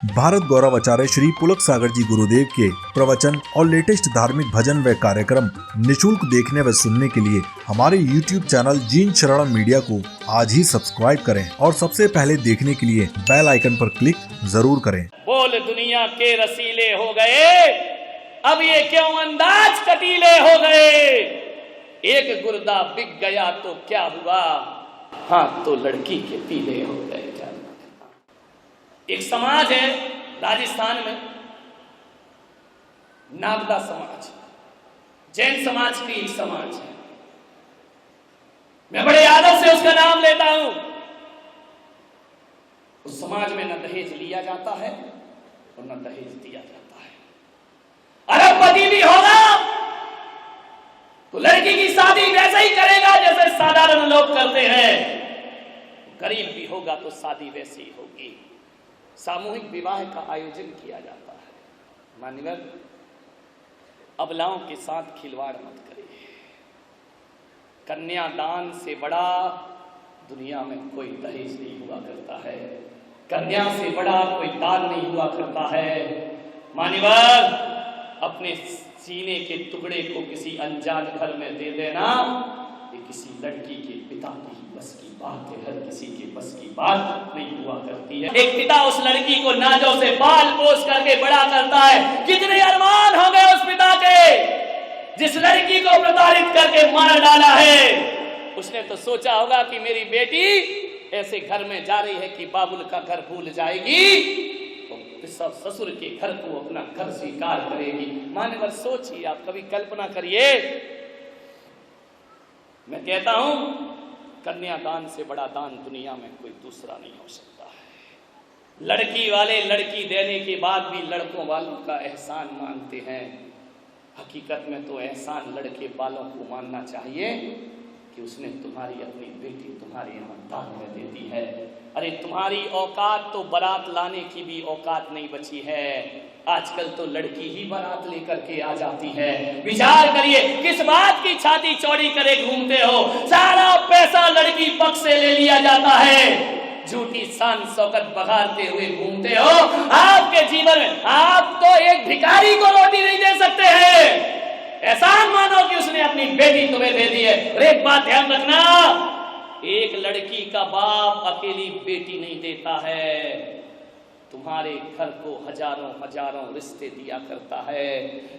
भारत गौरव आचार्य श्री पुलक सागर जी गुरुदेव के प्रवचन और लेटेस्ट धार्मिक भजन व कार्यक्रम निशुल्क देखने व सुनने के लिए हमारे YouTube चैनल जीन शरणम मीडिया को आज ही सब्सक्राइब करें और सबसे पहले देखने के लिए बेल आइकन पर क्लिक जरूर करें। बोल दुनिया के रसीले हो गए, अब ये क्यों अंदाज कटीले हो गए। एक गुर्दा बिक गया तो क्या हुआ, हाँ तो लड़की के पीले हो गए। एक समाज है राजस्थान में, नागदा समाज, जैन समाज की एक समाज है। मैं बड़े आदर से उसका नाम लेता हूं। उस समाज में न दहेज लिया जाता है और न दहेज दिया जाता है। अरबपति भी होगा तो लड़की की शादी वैसे ही करेगा जैसे साधारण लोग करते हैं। गरीब भी होगा तो शादी वैसी ही होगी। सामूहिक विवाह का आयोजन किया जाता है। मान्यवर, अबलाओं के साथ खिलवाड़ मत करिए। कन्यादान से बड़ा दुनिया में कोई दहेज नहीं हुआ करता है। कन्या से बड़ा कोई दान नहीं हुआ करता है। मान्यवर, अपने सीने के टुकड़े को किसी अनजान घर में दे देना, ये किसी लड़की के पिता की बस की बात है। हर किसी के बस की बात नहीं हुआ करती है। एक पिता उस लड़की को नाजों से पाल पोस करके बड़ा करता है। कितने अरमान हो गए उस पिता के, जिस लड़की को प्रताड़ित करके मार डाला है। उसने तो सोचा होगा कि मेरी बेटी ऐसे घर में जा रही है कि बाबुल का घर भूल जाएगी, तो ससुर के घर को अपना घर स्वीकार करेगी। मान्यवर, सोचिए, आप कभी कल्पना करिए। मैं कहता हूं, कन्यादान से बड़ा दान दुनिया में कोई दूसरा नहीं हो सकता है। लड़की वाले लड़की देने के बाद भी लड़कों वालों का एहसान मानते हैं। हकीकत में तो एहसान लड़के वालों को मानना चाहिए कि उसने तुम्हारी अपनी बेटी तुम्हारे यहाँ दान में दे दी है। अरे तुम्हारी औकात तो बारात लाने की भी औकात नहीं बची है। आजकल तो लड़की ही बारात लेकर के आ जाती है। विचार करिए, किस बात की छाती चौड़ी करे घूमते हो। सारा पैसा लड़की पक्ष से ले लिया जाता है। झूठी शान शौकत बघारते हुए घूमते हो। आपके जीवन में आप तो एक भिखारी को रोटी नहीं दे सकते हैं। एहसान मानो कि उसने अपनी बेटी तुम्हें दे दी है। और एक बात ध्यान रखना, एक लड़की का बाप अकेली बेटी नहीं देता है। तुम्हारे घर को हजारों हजारों रिश्ते दिया करता है।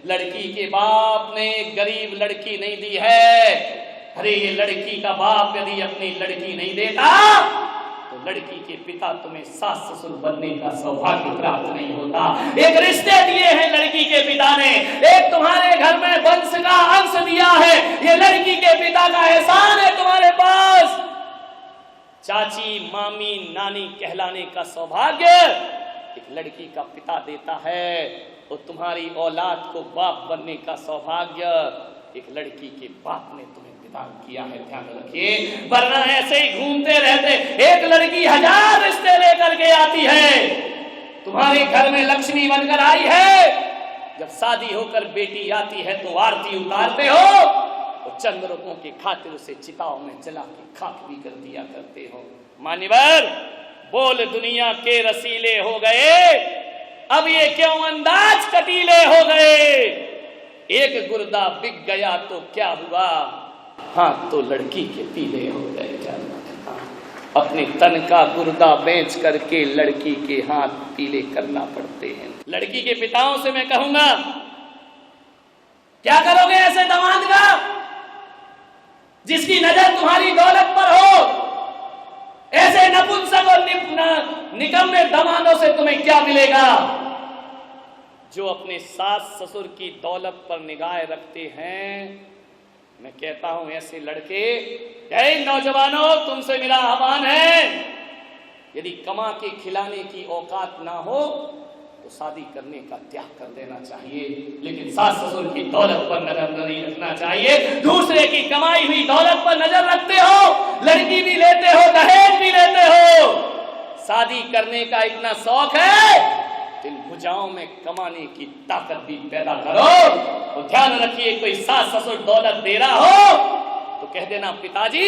लड़की के बाप ने गरीब लड़की नहीं दी है। अरे ये लड़की का बाप यदि अपनी लड़की नहीं देता तो लड़की के पिता तुम्हें सास ससुर बनने का सौभाग्य प्राप्त नहीं होता। एक रिश्ते दिए हैं लड़की के पिता ने, एक तुम्हारे घर में वंश का अंश दिया है। ये लड़की के पिता का एहसान है तुम्हारे पास। चाची, मामी, नानी कहलाने का सौभाग्य एक लड़की का पिता देता है, और तुम्हारी औलाद को बाप बनने का सौभाग्य एक लड़की के बाप ने तुम्हें प्रदान किया है। ध्यान रखिए, वरना ऐसे ही घूमते रहते। एक लड़की हजार रिश्ते लेकर के आती है, तुम्हारे घर में लक्ष्मी बनकर आई है। जब शादी होकर बेटी आती है तो आरती उतारते हो और चंद रुपयों की खातिर उसे चिताओं में जला के खाक भी कर दिया करते हो। मान्यवर, बोल दुनिया के रसीले हो गए, अब ये क्यों अंदाज कटीले हो गए। एक गुर्दा बिक गया तो क्या हुआ, हाँ तो लड़की के पीले हो गए। अपने तन का गुर्दा बेच करके लड़की के हाथ पीले करना पड़ते हैं। लड़की के पिताओं से मैं कहूंगा, क्या करोगे ऐसे दामाद का जिसकी नजर तुम्हारी दौलत पर हो। ऐसे नपुंसक और निकम्मे दामादों से तुम्हें क्या मिलेगा। जो अपने सास ससुर की दौलत पर निगाह रखते हैं, मैं कहता हूं ऐसे लड़के, ऐ नौजवानों, तुमसे मेरा आह्वान है, यदि कमा के खिलाने की औकात ना हो तो शादी करने का त्याग कर देना चाहिए। लेकिन सास ससुर की दौलत पर नजर नहीं रखना चाहिए। दूसरे की कमाई हुई दौलत पर नजर रखते हो, लड़की भी लेते हो, दहेज भी लेते हो। शादी करने का इतना शौक है, इन भुजाओं में कमाने की ताकत भी पैदा करो। और ध्यान रखिए, कोई सास ससुर दौलत दे रहा हो तो कह देना, पिताजी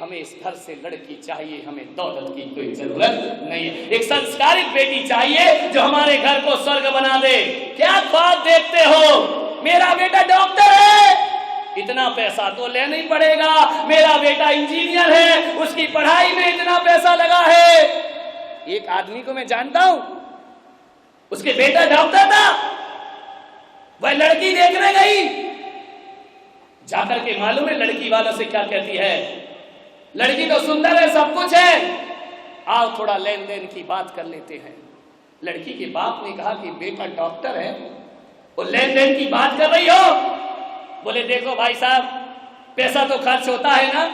हमें इस घर से लड़की चाहिए, हमें दौलत की कोई जरूरत नहीं है। एक संस्कारित बेटी चाहिए जो हमारे घर को स्वर्ग बना दे। क्या ख्वाब देखते हो? मेरा बेटा डॉक्टर है, इतना पैसा तो लेना ही पड़ेगा। मेरा बेटा इंजीनियर है, उसकी पढ़ाई में इतना पैसा लगा है। एक आदमी को मैं जानता हूं, उसके बेटा डॉक्टर था, वह लड़की देखने गई, जाकर के मालूम है लड़की वालों से क्या कहती है? लड़की तो सुंदर है, सब कुछ है, आओ थोड़ा लेन देन की बात कर लेते हैं। लड़की के बाप ने कहा कि बेटा डॉक्टर है और लेन देन की बात कर रही हो? बोले देखो भाई साहब, पैसा तो खर्च होता है ना,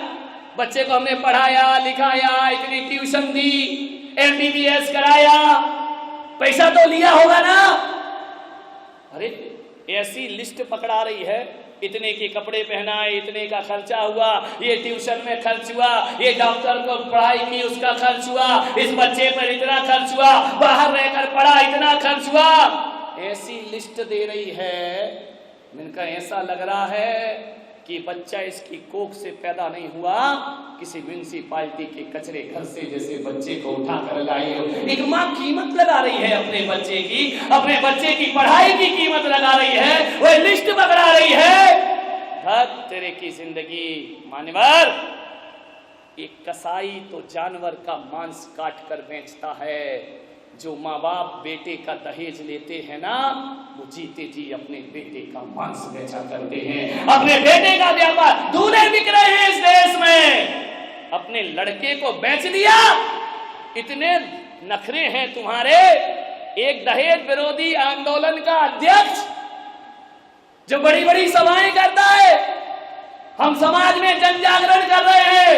बच्चे को हमने पढ़ाया लिखाया, इतनी ट्यूशन दी, MBBS कराया, पैसा तो लिया होगा ना। अरे ऐसी लिस्ट पकड़ा रही है, इतने के कपड़े पहनाए, इतने का खर्चा हुआ, ये ट्यूशन में खर्च हुआ, ये डॉक्टर को पढ़ाई की उसका खर्च हुआ, इस बच्चे पर इतना खर्च हुआ, बाहर रहकर पढ़ा इतना खर्च हुआ, ऐसी लिस्ट दे रही है। इनका ऐसा लग रहा है कि बच्चा इसकी कोख से पैदा नहीं हुआ, किसी म्यूनिसिपालिटी के कचरे घर से जैसे बच्चे को उठा कर लाई हो। एक माँ कीमत लगा रही है अपने बच्चे की, अपने बच्चे की पढ़ाई की कीमत लगा रही है, वह लिस्ट पकड़ा रही है। धत तेरे की जिंदगी मानवर। एक कसाई तो जानवर का मांस काट कर बेचता है, जो माँ बाप बेटे का दहेज लेते हैं ना, वो जीते जी अपने बेटे का मांस बेचा करते हैं, अपने बेटे का व्यापार। दूल्हे बिक रहे हैं इस देश में, अपने लड़के को बेच दिया। इतने नखरे हैं तुम्हारे। एक दहेज विरोधी आंदोलन का अध्यक्ष जो बड़ी बड़ी सभाएं करता है, हम समाज में जन जागरण कर रहे हैं,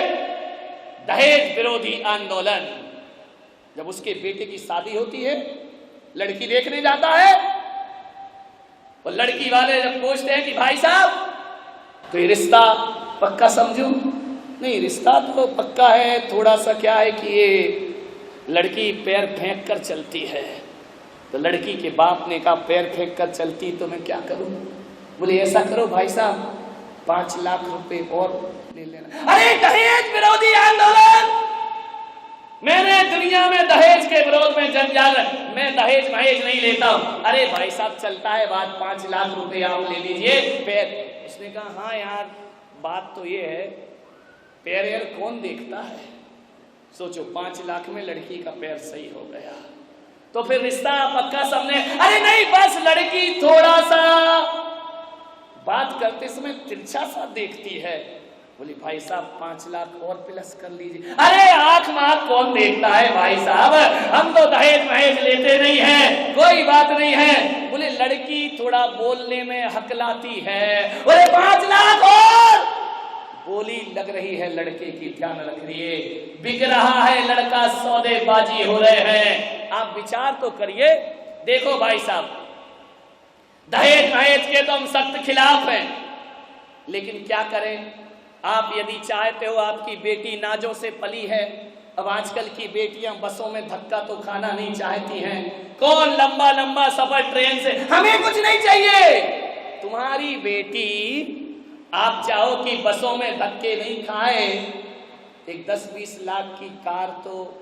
दहेज विरोधी आंदोलन। जब उसके बेटे की शादी होती है, लड़की देखने जाता है, और लड़की वाले जब पूछते हैं कि भाई साहब तो ये रिश्ता पक्का समझूं? नहीं, रिश्ता तो पक्का है, थोड़ा सा क्या है कि ये लड़की पैर फेंक कर चलती है। तो लड़की के बाप ने कहा पैर फेंक कर चलती तो मैं क्या करूं? बोले ऐसा करो भाई साहब, 5 लाख रुपए और ले लेना। अरे दहेज विरोधी आंदोलन! मैंने दुनिया में दहेज के विरोध में जन जागरण, मैं दहेज महेज नहीं लेता हूं। अरे भाई साहब चलता है बात, 5 लाख रुपए आप ले लीजिए पैर। उसने कहा हाँ यार बात तो ये है, पैर यार कौन देखता है? सोचो 5 लाख में लड़की का पैर सही हो गया, तो फिर रिश्ता पक्का समझे। अरे नहीं, बस लड़की थोड़ा सा बात करते समय तिरछा सा देखती है। बोली भाई साहब 5 लाख और प्लस कर लीजिए। अरे आंख मांख कौन देखता है भाई साहब, हम तो दहेज महेज लेते नहीं हैं, कोई बात नहीं है। बोले लड़की थोड़ा बोलने में हकलाती है। बोले 5 लाख और। बोली लग रही है लड़के की, ध्यान रखिए, बिक रहा है लड़का, सौदेबाजी हो रहे हैं। आप विचार तो करिए। देखो भाई साहब, दहेज महेज के तो हम सख्त खिलाफ हैं, लेकिन क्या करें? आप यदि चाहते हो, आपकी बेटी नाजों से पली है। अब आजकल की बेटियां बसों में धक्का तो खाना नहीं चाहती हैं। कौन लंबा लंबा सफर ट्रेन से, हमें कुछ नहीं चाहिए। तुम्हारी बेटी आप चाहो कि बसों में धक्के नहीं खाए, एक 10-20 लाख की कार तो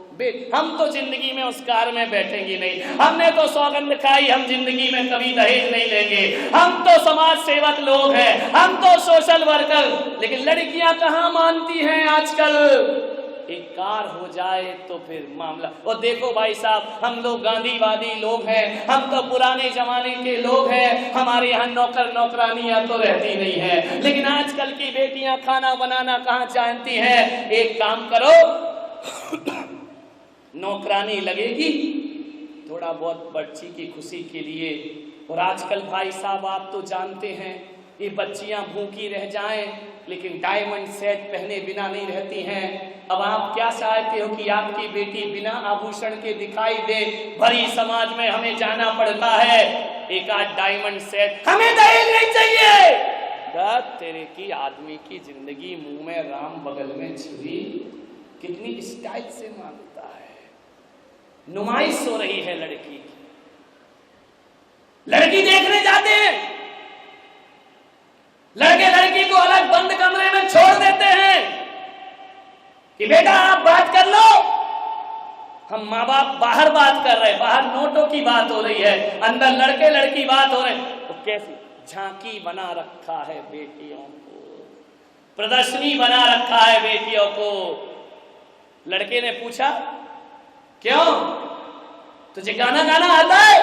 हम तो जिंदगी में उस कार में बैठेंगे नहीं। हमने तो सौगंध खाई, हम जिंदगी में कभी दहेज नहीं लेंगे। हम तो समाज सेवक लोग हैं, हम तो सोशल वर्कर। लेकिन लड़कियां कहाँ मानती हैं आजकल। एक कार हो जाए तो फिर मामला। और देखो भाई साहब, हम लोग गांधीवादी लोग हैं, हम तो पुराने जमाने के लोग हैं, हमारे यहाँ नौकर नौकरानियां तो रहती नहीं है। लेकिन आजकल की बेटियां खाना बनाना कहाँ जानती हैं। एक काम करो, नौकरानी लगेगी थोड़ा बहुत बच्ची की खुशी के लिए। और आजकल भाई साहब आप तो जानते हैं, ये बच्चियां भूखी रह जाएं लेकिन डायमंड सेट पहने बिना नहीं रहती हैं। अब आप क्या चाहते हो कि आपकी बेटी बिना आभूषण के दिखाई दे? भरी समाज में हमें जाना पड़ता है, एक आध डायमंड सेट, हमें दहेज नहीं चाहिए। तेरे की आदमी की जिंदगी, मुंह में राम बगल में छुरी, कितनी स्टाइल से मांगता है। नुमाइश हो रही है लड़की की। लड़की देखने जाते हैं, लड़के लड़की को अलग बंद कमरे में छोड़ देते हैं। कि बेटा आप बात कर लो, हम माँ बाप बाहर बात कर रहे हैं, बाहर नोटों की बात हो रही है, अंदर लड़के लड़की बात हो रहे हैं। तो कैसी झांकी बना रखा है बेटियों को, प्रदर्शनी बना रखा है बेटियों को। लड़के ने पूछा क्यों, तुझे गाना गाना आता है?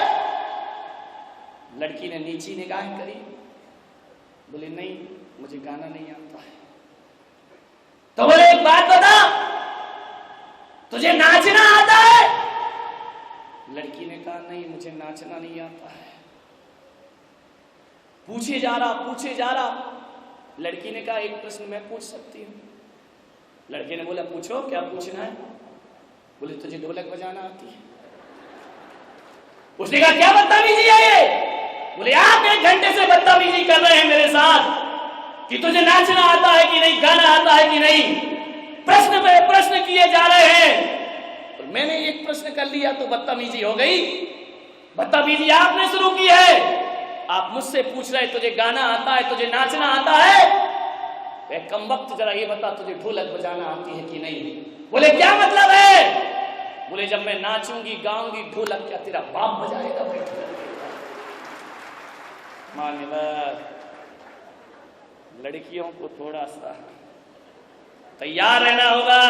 लड़की ने नीची निगाह करी, बोले नहीं मुझे गाना नहीं आता है। तो बोले एक बात बता, तुझे नाचना आता है? लड़की ने कहा नहीं मुझे नाचना नहीं आता है। पूछे जा रहा। लड़की ने कहा एक प्रश्न मैं पूछ सकती हूँ? लड़के ने बोला पूछो, क्या पूछना है? बोले तुझे ढोलक बजाना आती है? उसने कहा क्या बदतमीजी है ये? बोले आप 1 घंटे से बदतमीजी कर रहे हैं मेरे साथ कि तुझे नाचना आता है कि नहीं, गाना आता है कि नहीं। प्रश्न पे प्रश्न किए जा रहे हैं और मैंने एक प्रश्न कर लिया तो बदतमीजी हो गई। बदतमीजी आपने शुरू की है। आप मुझसे पूछ रहे तुझे गाना आता है, तुझे नाचना आता है? वे कमबख्त जरा ये बता तुझे ढोलक बजाना आती है कि नहीं? बोले क्या मतलब है? बोले जब मैं नाचूंगी गाऊंगी ढोलक क्या तेरा बाप बजाएगा? मान्यवर लड़कियों को थोड़ा सा तैयार रहना होगा।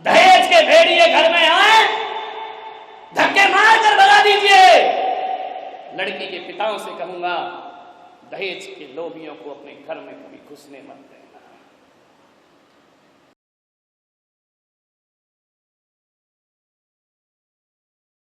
दहेज के भेड़िए घर में आए, धक्के मार कर भगा दीजिए। लड़की के पिताओं से कहूंगा दहेज के लोभियों को अपने घर में कभी घुसने मत दें।